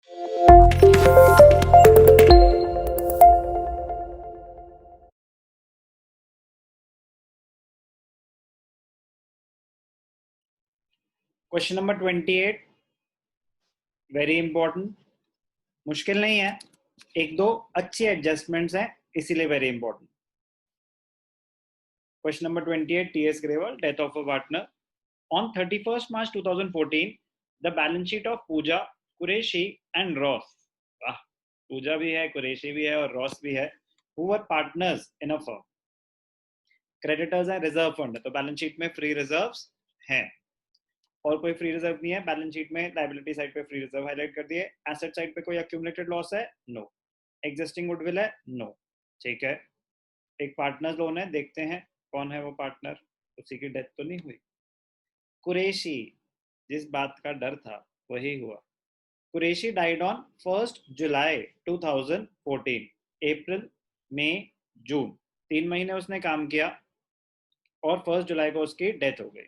Question number 28 very important, मुश्किल नहीं है, एक दो अच्छी एडजस्टमेंट्स हैं इसीलिए very important. Question number 28, TS Grewal, death of a partner on 31st March 2014 the balance sheet of Pooja, Qureshi and Ross, Pooja भी है, कुरैशी भी है और रॉस भी है, who were partners in a firm. Creditors है, रिजर्व फंड है, तो बैलेंस शीट में फ्री रिजर्व्स हैं और कोई फ्री रिजर्व नहीं है। बैलेंस शीट में लायबिलिटी साइड पे फ्री रिजर्व हाईलाइट कर दिए। एसेट साइड पे कोई अक्यूमुलेटेड लॉस है? नो। एग्जिस्टिंग गुडविल है? नो। ठीक है, एक पार्टनर लोन है, देखते हैं कौन है वो पार्टनर, उसी की डेथ तो नहीं हुई। कुरैशी, जिस बात का डर था वही हुआ। कुरैशी डाइड ऑन 1 जुलाई 2014, अप्रैल, मई, जून, 3 महीने उसने काम किया और 1 जुलाई को उसकी डेथ हो गई।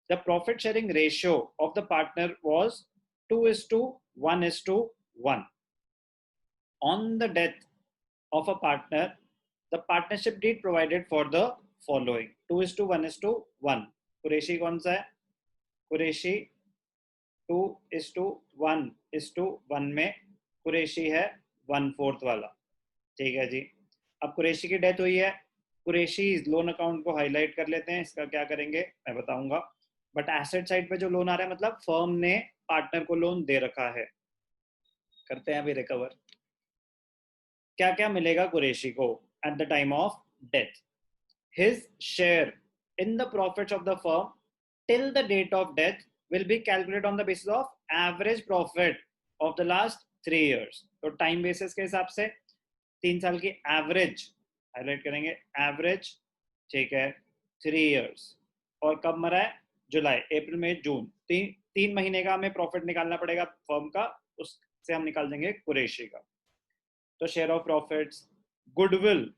The profit sharing ratio of the partner was 2:1:1. On the death of a partner, the partnership deed provided for the following: 2:1:1. Qureshi कौन सा है? कुरैशी 2:1:1 में कुरैशी है 1/4 वाला। ठीक है जी। अब कुरैशी की डेथ हुई है, कुरैशी लोन अकाउंट को हाईलाइट कर लेते हैं। इसका क्या करेंगे मैं बताऊंगा, बट एसेट साइड पे जो लोन आ रहा है मतलब फर्म ने पार्टनर को लोन दे रखा है। करते हैं अभी रिकवर। क्या क्या मिलेगा कुरैशी को at the time of death? His share in the profits of the firm till the date of death will be calculate on the basis of average profit of the last 3 years। तो time basis के हिसाब से 3 साल की average highlight करेंगे, average. ठीक है, 3 years। और कब मरा है? जुलाई, अप्रैल, मई, जून, 3 महीने का हमें प्रॉफिट निकालना पड़ेगा फर्म का, उससे हम निकाल देंगे कुरैशी का। तो share of profits, goodwill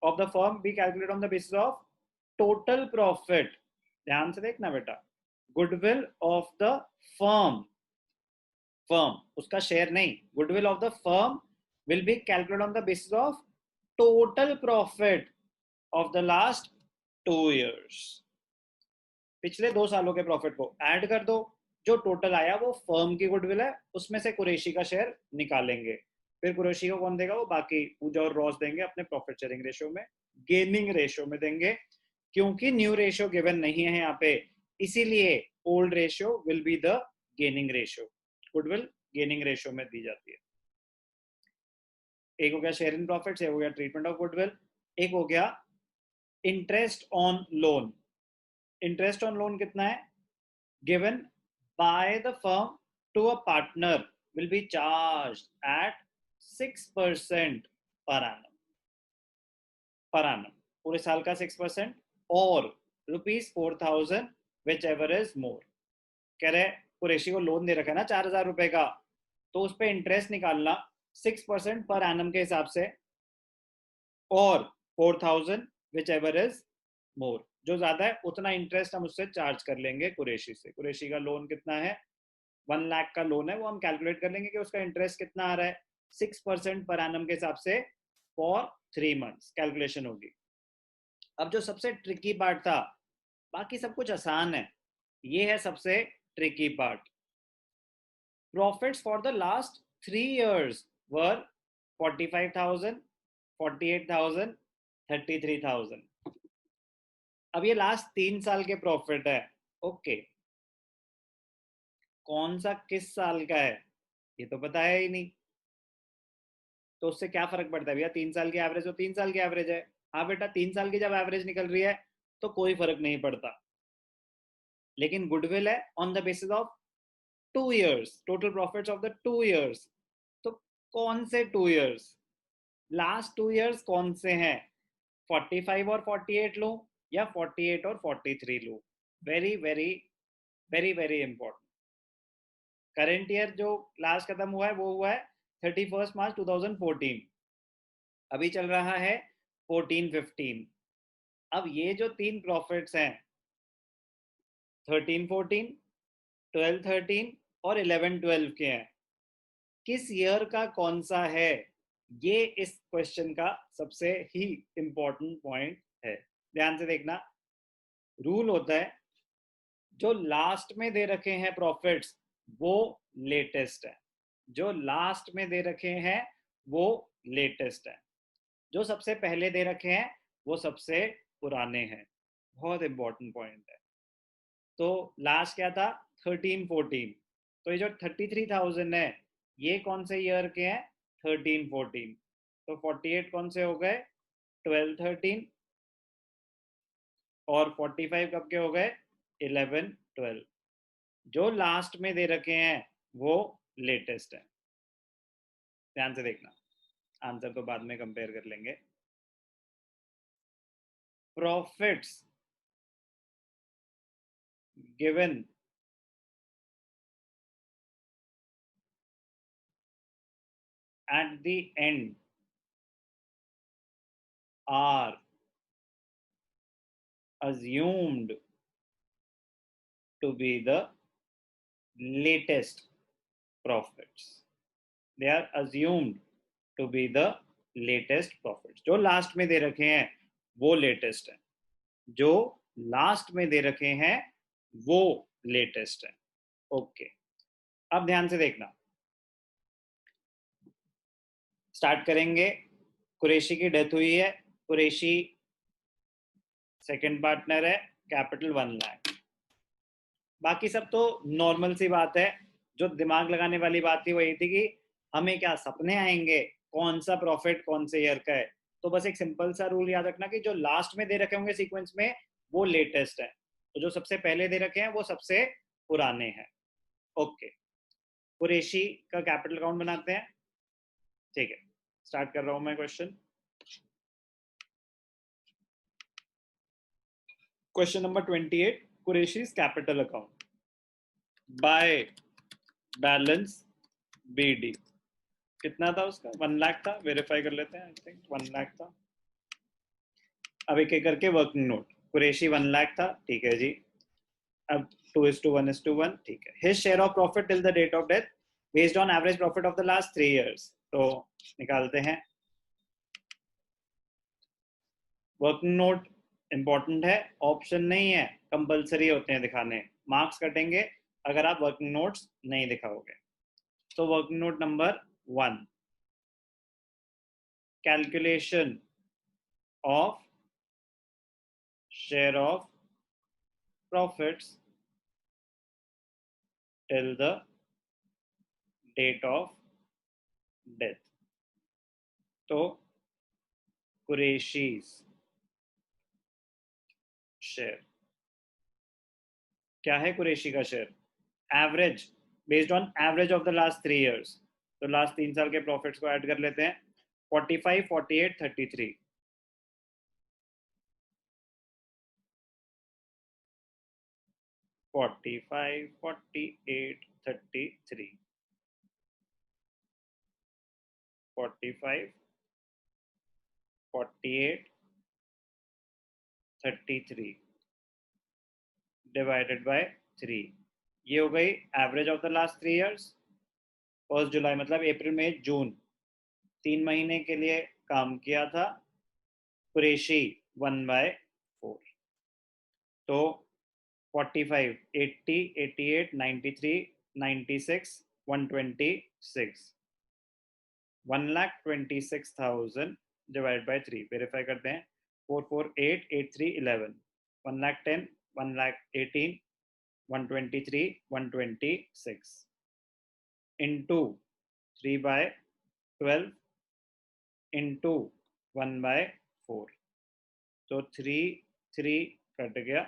of the firm be calculate on the basis of total profit. ध्यान से देखना बेटा, goodwill of the firm, firm उसका शेयर नहीं, goodwill of the firm will be calculate on the basis of total profit of the last 2 years। पिछले 2 सालों के profit को ऐड कर दो, जो टोटल आया वो फर्म की गुडविल है, उसमें से कुरैशी का शेयर निकालेंगे। फिर कुरैशी को कौन देगा? वो बाकी पूजा और रॉस देंगे अपने प्रॉफिट शेयरिंग रेशियो में, गेनिंग रेशियो में देंगे, क्योंकि न्यू रेशियो गिवन नहीं है यहाँ पे, इसीलिए old ratio will be the gaining ratio. Goodwill gaining ratio में दी जाती है। एक हो गया शेयर इन प्रॉफिट्स, एक हो गया ट्रीटमेंट ऑफ गुडविल, एक हो गया interest on loan. Interest on loan कितना है? Given by the firm to a partner will be charge at 6% per annum, per annum पूरे साल का 6%, और ₹4,000 विच एवर इज मोर। कह रहे कुरैशी को लोन दे रखा है ना 4,000 रुपए का, तो उस पर इंटरेस्ट निकालना 6% पर एनम के हिसाब से, और 4,000 विच एवर इज मोर, जो ज्यादा है उतना इंटरेस्ट हम उससे चार्ज कर लेंगे कुरैशी से। कुरैशी का लोन कितना है? 1 लाख का लोन है, वो हम कैलकुलेट कर लेंगे कि उसका इंटरेस्ट कितना आ रहा है, 6% पर एनम के हिसाब से फॉर 3 months कैलकुलेशन होगी। अब जो सबसे ट्रिकी पार्ट था, बाकी सब कुछ आसान है, ये है सबसे tricky part. Profits for the last 3 years वर 45,000, 48,000, 33,000। अब ये लास्ट 3 साल के प्रॉफिट है। ओके, कौन सा किस साल का है ये तो पता है ही नहीं, तो उससे क्या फर्क पड़ता है भैया? 3 साल की एवरेज तो 3 साल की एवरेज है। हाँ बेटा, 3 साल की जब एवरेज निकल रही है तो कोई फर्क नहीं पड़ता, लेकिन गुडविल है on the basis of 2 years, total profits of the 2 years। तो कौन से 2 years? लास्ट 2 years कौन से हैं? 45 और 48 लो या 48 और 43 लो? Very very very very important. Current year जो लास्ट खत्म हुआ है वो हुआ है 31st March 2014, अभी चल रहा है 14-15। अब ये जो 3 प्रॉफिट्स हैं 13-14, 12-13 और 11-12 के हैं, किस ईयर का कौन सा है, ये इस क्वेश्चन का सबसे ही इंपॉर्टेंट पॉइंट है। ध्यान से देखना, रूल होता है जो लास्ट में दे रखे हैं प्रॉफिट्स वो लेटेस्ट है, जो लास्ट में दे रखे हैं वो लेटेस्ट है, जो सबसे पहले दे रखे हैं वो सबसे पुराने हैं। बहुत इंपॉर्टेंट पॉइंट है। तो लास्ट क्या था, 13-14, तो ये जो 33,000 है ये कौन से ईयर के हैं, 13-14, तो 48 कौन से हो गए, 12-13, और 45 कब के हो गए, 11-12। जो लास्ट में दे रखे हैं वो लेटेस्ट है। ध्यान से देखना, आंसर तो बाद में कंपेयर कर लेंगे। Profits given at the end are assumed to be the latest profits. They are assumed to be the latest profits. जो लास्ट में दे रखे हैं वो लेटेस्ट है, जो लास्ट में दे रखे हैं वो लेटेस्ट है। ओके, अब ध्यान से देखना, स्टार्ट करेंगे। कुरैशी की डेथ हुई है, कुरैशी सेकंड पार्टनर है, कैपिटल 1 लाख। बाकी सब तो नॉर्मल सी बात है। जो दिमाग लगाने वाली बात थी वो ये थी कि हमें क्या सपने आएंगे कौन सा प्रॉफिट कौन से ईयर का है। तो बस एक सिंपल सा रूल याद रखना कि जो लास्ट में दे रखे होंगे सीक्वेंस में वो लेटेस्ट है, तो जो सबसे पहले दे रखे हैं वो सबसे पुराने हैं। ओके, कुरैशी का कैपिटल अकाउंट बनाते हैं। ठीक है, स्टार्ट कर रहा हूं मैं question. Question number 28, Qureshi's capital account by balance BD. कितना था उसका, 1 लाख था, वेरीफाई कर लेते हैं। आई थिंक 1 लाख था। अब एक एक करके वर्किंग नोट। कुरैशी 1 लाख था, ठीक है जी। अब 2:1:1, ठीक है। His share of profit till the date of death based on average profit of the last 3 years. तो निकालते हैं। वर्किंग नोट इंपॉर्टेंट है, ऑप्शन नहीं है, कंपलसरी होते हैं दिखाने, मार्क्स कटेंगे अगर आप वर्किंग नोट्स नहीं दिखाओगे। तो working note number 1, calculation of share of profits till the date of death। तो कुरैशी's शेयर क्या है, कुरैशी का share average based on average of the last 3 years. तो लास्ट 3 साल के प्रॉफिट्स को ऐड कर लेते हैं। 45, 48, 33, 45, 48, 33, 45, 48, 33 डिवाइडेड बाय 3। ये हो गई average of the last 3 years. 1 जुलाई मतलब अप्रैल, मई, जून, 3 महीने के लिए काम किया था कुरैशी 1/4। तो 45, 80, 88, 93, 96, 126, 1,26,000 डिवाइड बाई 3। वेरीफाई करते हैं। 4, 4, 8, 8, 3, 11, 1,10, 1,18, 123, 126 इंटू 3/12 इंटू 1/4। तो 3, 3 कट गया,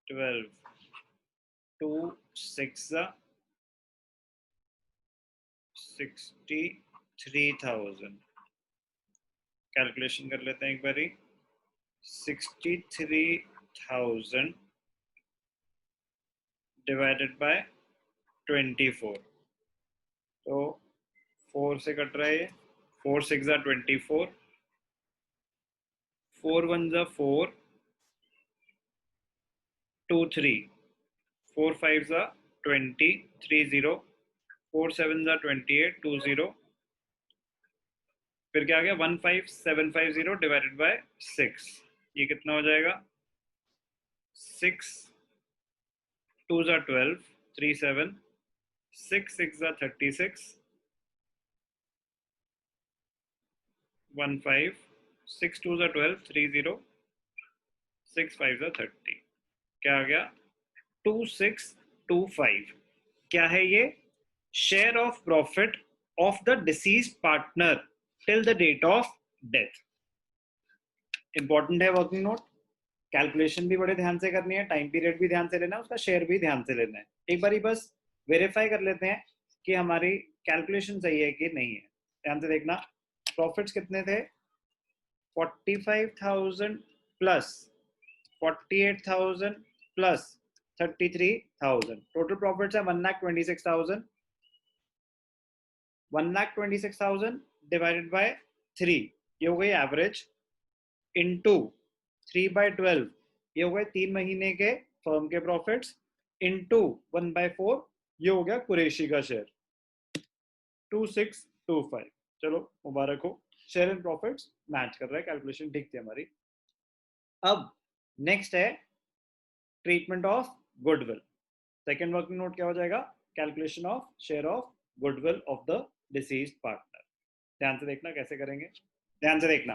12, 2, 6, 63,000। कैलकुलेशन कर लेते हैं एक बारी। 63,000 डिवाइडेड बाय 24। तो 4 से कट रहा है, 4 6 24, 4 1 4, 2 3, 4 5 20, 3 0, 4 7 28, 20, फिर क्या आ गया 15750 डिवाइडेड बाय 6, ये कितना हो जाएगा 6 2 12, 3 7, 6 6 36, 1 5, 6 2 12, 30, 6 5 30, क्या आ गया 2625। क्या है ये share of profit of the deceased partner till the date of death. Important है वर्किंग नोट, कैलकुलेशन भी बड़े ध्यान से करनी है, टाइम पीरियड भी ध्यान से लेना है, उसका शेयर भी ध्यान से लेना है। एक बार बस वेरीफाई कर लेते हैं कि हमारी कैलकुलेशन सही है कि नहीं है। ध्यान से देखना, प्रॉफिट्स कितने थे 45,000 प्लस 48,000 प्लस 33,000, टोटल प्रॉफिट्स है 1,26,000। 1,26,000 डिवाइडेड बाय 3, ये हो गई एवरेज, इनटू 3/12, ये हो गए 3 महीने के फर्म के प्रॉफिट्स, इनटू 1/4, ये हो गया कुरैशी का शेयर 2625। चलो मुबारक हो, शेयर एंड प्रॉफिट्स मैच कर रहा है, कैलकुलेशन ठीक थी हमारी। अब नेक्स्ट है treatment of goodwill. Second working note क्या हो जाएगा, calculation of share of goodwill of the deceased partner. ध्यान से देखना कैसे करेंगे, ध्यान से देखना।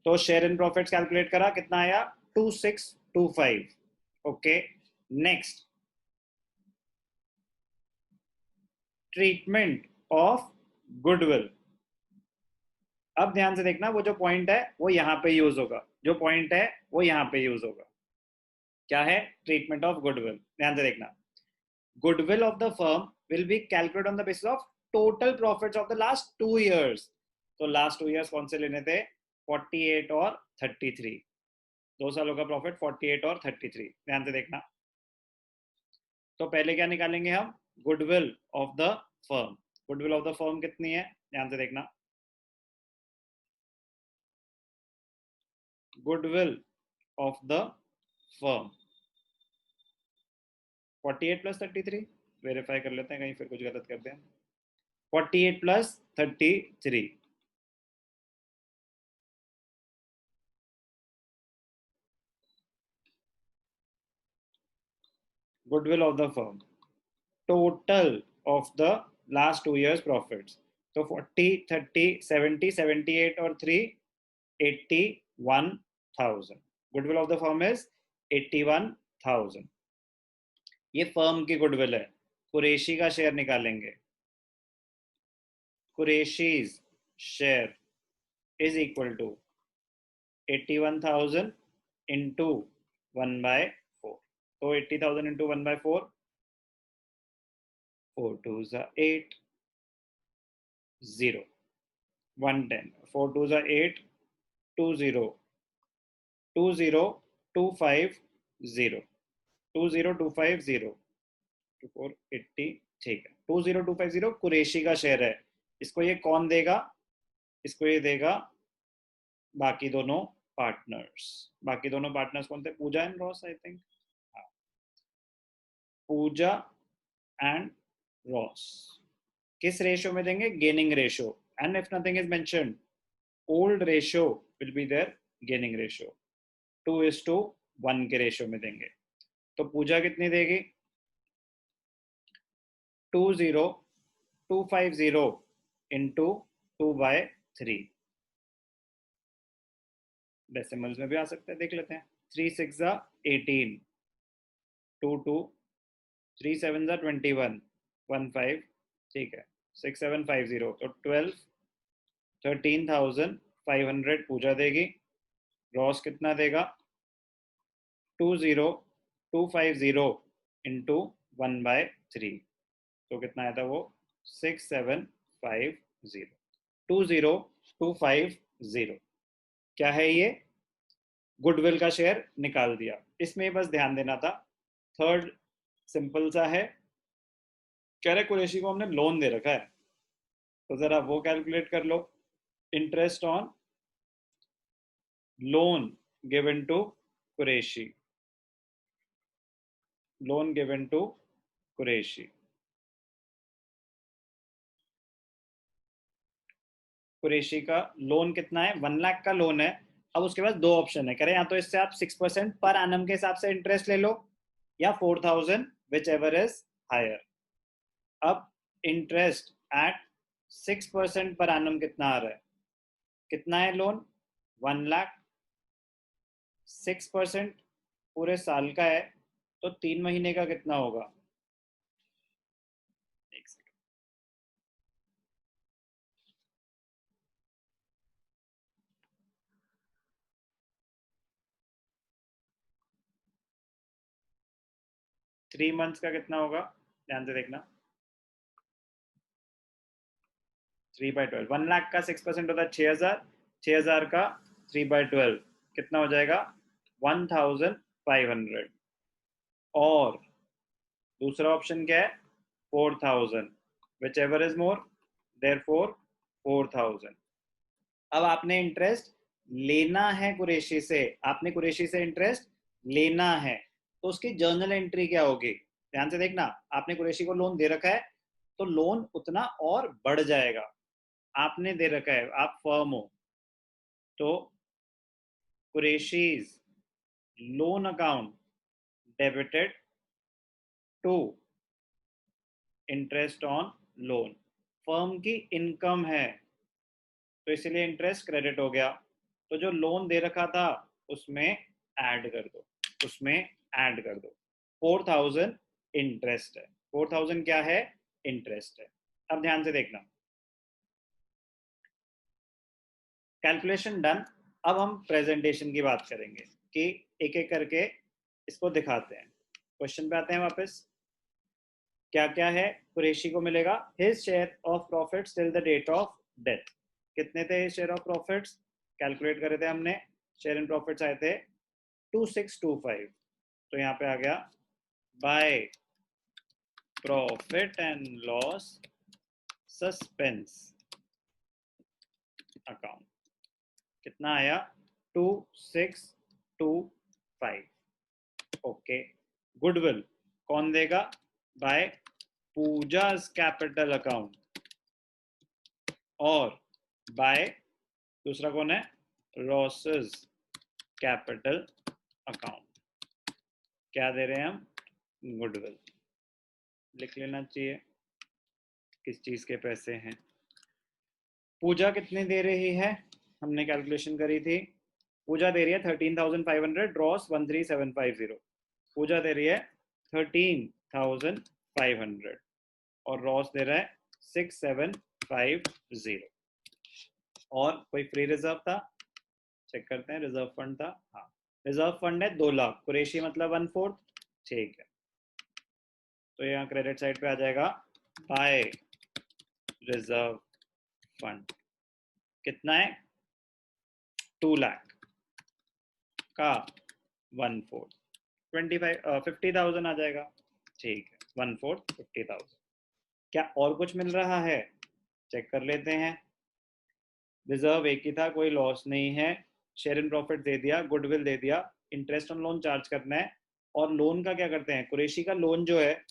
तो शेयर इन प्रॉफिट्स कैलकुलेट करा, कितना आया 2625। Okay, next treatment of goodwill. अब ध्यान से देखना, वो जो पॉइंट है वो यहां पे यूज होगा, जो पॉइंट है वो यहां पे यूज होगा। क्या है ट्रीटमेंट ऑफ गुडविल, ध्यान से देखना। Goodwill of the firm will be calculate on the basis of total profits of the last 2 years। तो लास्ट 2 years कौन से लेने थे 48 और 33, 2 सालों का प्रॉफिट 48 और 33। ध्यान से देखना, तो पहले क्या निकालेंगे हम goodwill of the firm. Goodwill of the firm कितनी है, ध्यान से देखना, goodwill of the firm 48 plus 33, verify कर लेते हैं कहीं फिर कुछ गलत करते हैं। 48 plus 33, goodwill of the firm total of the last 2 years profits. तो 40 30 70 78 और 3 81,000। Goodwill of the firm is 81,000। ये फर्म की गुडविल है। कुरैशी का शेयर निकालेंगे, Qureshi's share is equal to 81,000 into 1/4। तो 80,000 इंटू 1/4, 4 2s 8, 0 110, 4 2s 8, 20 20,250, 20,250 480, ठीक है 20,250 कुरैशी का शेयर है। इसको ये कौन देगा, इसको ये देगा बाकी दोनों पार्टनर्स। बाकी दोनों पार्टनर्स कौन थे, Pooja and Ross I think, Pooja and Ross. किस रेशियो में देंगे, gaining ratio, and if nothing is mentioned old ratio will be their gaining ratio, 2:1 के रेशियो में देंगे। तो पूजा कितनी देगी 20,250 इंटू 2/3, डेसिमल्स में भी आ सकता है, देख लेते हैं। 3 6 18, 2 2, 3 7 21, 15, ठीक है 6750, तो 13,500 पूजा देगी। रॉस कितना देगा 20,250 इंटू 1/3, तो कितना आया था वो 6750, 20,250। क्या है ये, गुडविल का शेयर निकाल दिया। इसमें बस ध्यान देना था, थर्ड सिंपल सा है, कह रहे कुरैशी को हमने लोन दे रखा है, तो जरा वो कैलकुलेट कर लो। Interest on loan given to Qureshi, loan given to Qureshi. Qureshi का लोन कितना है? 1 लाख का लोन है। अब उसके पास दो ऑप्शन है, करें या तो इससे आप 6% पर एनम के हिसाब से इंटरेस्ट ले लो, या 4,000 विच एवर इज हायर। अब इंटरेस्ट एट 6% पर एनम कितना आ रहा है? कितना है लोन? 1 लाख। 6% पूरे साल का है, तो 3 महीने का कितना होगा? एक सेकंड। 3 मंथ्स का कितना होगा? ध्यान से देखना। 3/12, 1 लाख का 6% होता है 6,000। 6,000 का 3/12 कितना हो जाएगा? 1,500। और दूसरा ऑप्शन क्या है? 4,000 whichever is more, therefore 4,000। अब आपने इंटरेस्ट लेना है कुरैशी से, आपने कुरैशी से इंटरेस्ट लेना है, तो उसकी जर्नल एंट्री क्या होगी? ध्यान से देखना। आपने कुरैशी को लोन दे रखा है, तो लोन उतना और बढ़ जाएगा। आपने दे रखा है, आप फर्म हो, तो Qureshi's loan account debited to interest on loan. Firm की इनकम है, तो इसलिए इंटरेस्ट क्रेडिट हो गया। तो जो लोन दे रखा था उसमें ऐड कर दो, उसमें ऐड कर दो। 4,000 इंटरेस्ट है। 4,000 क्या है? इंटरेस्ट है। अब ध्यान से देखना, कैलकुलेशन डन। अब हम प्रेजेंटेशन की बात करेंगे कि एक एक करके इसको दिखाते हैं। क्वेश्चन पे आते हैं वापस। क्या क्या है? कुरैशी को मिलेगा his share of profits till the date of death. कितने थे शेयर ऑफ प्रॉफिट्स? कैलकुलेट करे थे हमने, शेयर इन प्रॉफिट्स आए थे 2625। तो यहाँ पे आ गया by profit and loss suspense account. कितना आया? 2625। ओके। गुडविल कौन देगा? By Pooja's capital account. और बाय दूसरा कौन है? Ross's capital account. क्या दे रहे हैं हम? गुडविल। लिख लेना चाहिए किस चीज के पैसे हैं। पूजा कितने दे रही है? हमने कैलकुलेशन करी थी। पूजा दे रही है 13,500, रॉस 13,750। पूजा दे रही है 13,500 और रॉस दे रहा है 6,750। और कोई फ्री रिजर्व था? चेक करते हैं। रिजर्व फंड था, हाँ। रिजर्व फंड है 2 लाख। कुरैशी मतलब 1/4। ठीक है, तो यहाँ क्रेडिट साइड पे आ जाएगा बाय रिजर्व फंड। कितना है? 2 लाख का 1/4 50,000 आ जाएगा। ठीक है, 1/4 50,000। क्या और कुछ मिल रहा है? चेक कर लेते हैं। रिजर्व एक ही था, कोई लॉस नहीं है। शेयर इन प्रॉफिट दे दिया, गुडविल दे दिया, इंटरेस्ट ऑन लोन चार्ज करना है। और लोन का क्या करते हैं? कुरैशी का लोन जो है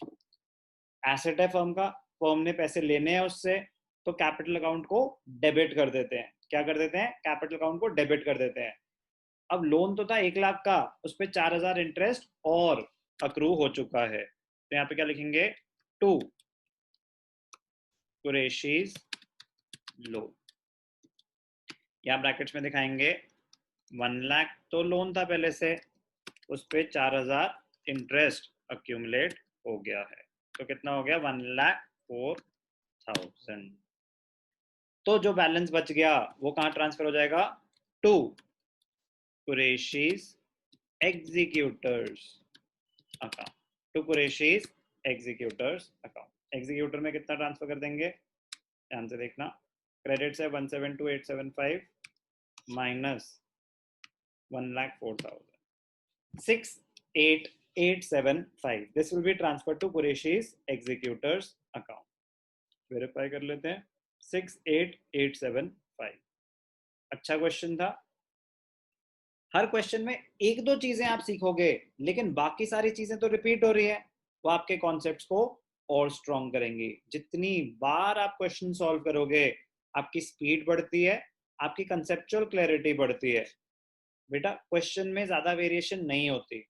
एसेट है फर्म का, फर्म ने पैसे लेने हैं उससे, तो कैपिटल अकाउंट को डेबिट कर देते हैं। क्या कर देते हैं? कैपिटल अकाउंट को डेबिट कर देते हैं। अब लोन तो था 1 लाख का, उस पर 4,000 इंटरेस्ट और अक्रू हो चुका है, तो यहाँ पे क्या लिखेंगे? To Qureshi's loan. यहाँ ब्रैकेट्स में दिखाएंगे 1 लाख तो लोन था पहले से, उस पर 4,000 इंटरेस्ट अक्यूमुलेट हो गया है, तो कितना हो गया? 1,04,000। तो जो बैलेंस बच गया वो कहाँ ट्रांसफर हो जाएगा? To Qureshi's executors account. To Qureshi's executors account. Executor में कितना ट्रांसफर कर देंगे? ध्यान से देखना। क्रेडिट है 172,875 minus 1,04,000 6,8,875। This will be transfer to Qureshi's executors account. Verify कर लेते हैं। 6,8,875। अच्छा क्वेश्चन था। हर क्वेश्चन में एक दो चीजें आप सीखोगे, लेकिन बाकी सारी चीजें तो रिपीट हो रही है। वो आपके कॉन्सेप्ट्स को और स्ट्रॉन्ग करेंगी। जितनी बार आप क्वेश्चन सॉल्व करोगे आपकी स्पीड बढ़ती है, आपकी कंसेप्चुअल क्लैरिटी बढ़ती है। बेटा क्वेश्चन में ज्यादा वेरिएशन नहीं होती,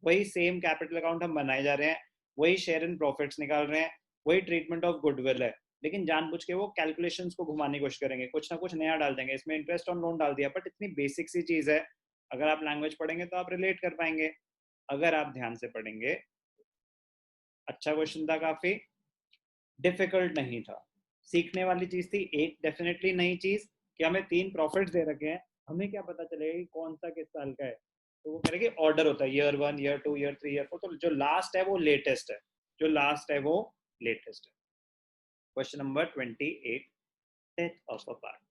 वही सेम कैपिटल अकाउंट हम बनाए जा रहे हैं, वही शेयर इन प्रॉफिट्स निकाल रहे हैं, वही ट्रीटमेंट ऑफ गुडविल है, लेकिन जानबूझ के वो कैलकुलेशंस को घुमाने की कोशिश करेंगे, कुछ ना कुछ नया डाल देंगे। इसमें इंटरेस्ट ऑन लोन डाल दिया, बट इतनी बेसिक सी चीज है, अगर आप लैंग्वेज पढ़ेंगे तो आप रिलेट कर पाएंगे। अगर आप ध्यान से पढ़ेंगे, अच्छा क्वेश्चन था, काफी डिफिकल्ट नहीं था, सीखने वाली चीज थी। एक डेफिनेटली नई चीज कि हमें 3 प्रॉफिट्स दे रखे हैं, हमें क्या पता चलेगा कि कौन सा किस साल का है। तो वो कह रहे कि ऑर्डर होता है ईयर 1, ईयर 2, ईयर 3, ईयर 4, तो जो लास्ट है वो लेटेस्ट है, जो लास्ट है वो लेटेस्ट है। Question number 28, death of a partner.